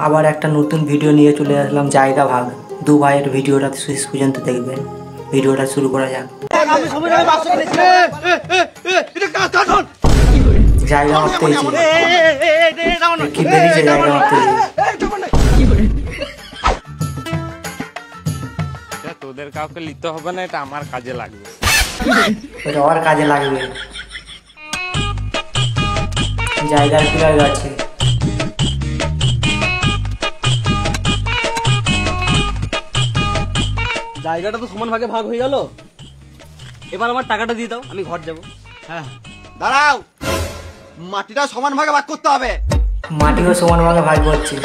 আবার একটা নতুন ভিডিও নিয়ে চলে আসলাম জায়গা ভাগ। দু ভাইয়ের ভিডিওটা শেষ পর্যন্ত দেখবেন। ভিডিওটা শুরু করা যাক। জায়গা মারতে কি বেরিয়েছে জায়গা মারতে। তোদের কাউকে নিতে হবে না, এটা আমার কাজে লাগবে। এটা আমার কাজে লাগবে। জায়গার প্লেয়ার আছে। জায়গাটা তো সমান ভাগে ভাগ হয়ে গেল, এবার আমার টাকাটা দিয়ে দাও, আমি ঘর যাবো। হ্যাঁ দাঁড়াও, মাটিটা সমান ভাগে ভাগ করতে হবে। মাটিও সমান ভাগে ভাগ করছি।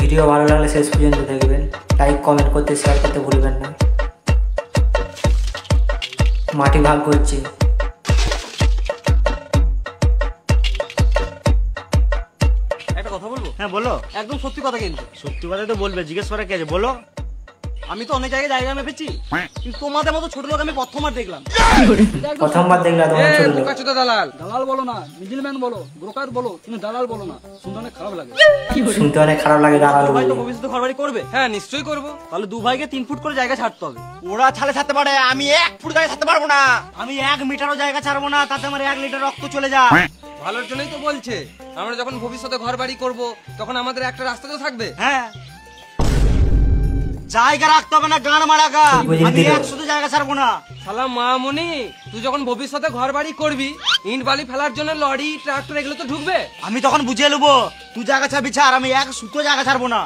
ভিডিও ভালো লাগলে শেষ পর্যন্ত দেখবেন। লাইক কমেন্ট করতে শেয়ার করতে ভুলবেন না। মাটি ভাগ করছি। একটা কথা বলবো? হ্যাঁ বলো। একদম সত্যি কথা, কিন্তু সত্যি কথা তো বলবে, জিজ্ঞেস করা কি আছে বলো। আমি তো অনেক জায়গায় জায়গা মেপেছি, কিন্তু তোমাদের মতো ছোট লোক আমি প্রথমবার দেখলাম। প্রথমবার দেখলাম তোমার ছোট লোক। দালাল দালাল বলো না, মিডলম্যান বলো, ব্রোকার বলো, কিন্তু দালাল বলো না। শুনতে অনেক খারাপ লাগে। শুনতে অনেক খারাপ লাগে দালাল ভাই বলে। তো ভবিষ্যতে ঘর বাড়ি করবে? হ্যাঁ নিশ্চয়ই করবো। তাহলে দু ভাইকে 3 ফুট করে জায়গা ছাড়তে হবে। ওরা ছালে ছাড়তে পারে, আমি 1 ফুট গায়ে ছাড়তে পারবো না। আমি 1 মিটারও জায়গা ছাড়বো না, তাতে আমার 1 লিটার রক্ত চলে যায়। ভালোর জন্যই তো বলছে। আমরা যখন ভবিষ্যতে ঘর বাড়ি করবো, তখন আমাদের একটা রাস্তা তো থাকবে। হ্যাঁ, জায়গা রাখতে হবে না, গান মারা গা। আমি 100 জায়গা ছাড়বো না। শালা মামুনি, তুই যখন ভবিষ্যতে ঘর বাড়ি করবি, ইট বালি ফেলার জন্য লরি ট্রাক্টর এগুলো তো ঢুকবে। আমি তখন বুঝিয়ে নেবো, তুই জায়গা ছাড়বি ছাড়, আমি 1 সুতো জায়গা ছাড়বো না।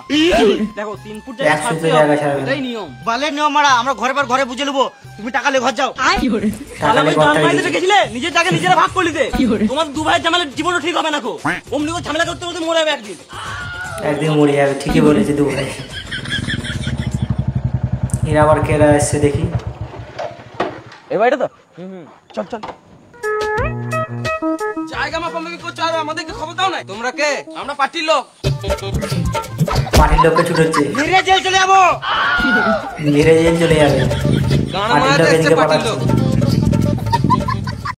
দেখো 3 ফুট জায়গা ছাড়তে হবে, এটাই নিয়ম। বালের নিয়ম মারা, আমরা ঘরে পর ঘরে বুঝে নেবো। তুমি টাকা লে ঘর যাও। গেছিলে নিজের জায়গা নিজেরা ভাগ করে দিতে। তোমার দু ভাইয়ের ঝামেলা জীবনও ঠিক হবে না। অমনি করে ঝামেলা করতে করতে মরে যাবে একদিন। একদিন মরে যাবে, ঠিকই বলেছে দু ভাই। এরা আবার কেরা এসছে দেখি। এবার এটা তো চল চল। জায়গা মাপামাপি করছো আর আমাদেরকে খবর দাও নাই? তোমরা কে? আমরা পার্টির লোক। পার্টির লোককে ছুটোচ্ছে। মেরে জেল চলে যাবো। মেরে জেল চলে যাবে। গান মারাতে এসছে পার্টির লোক।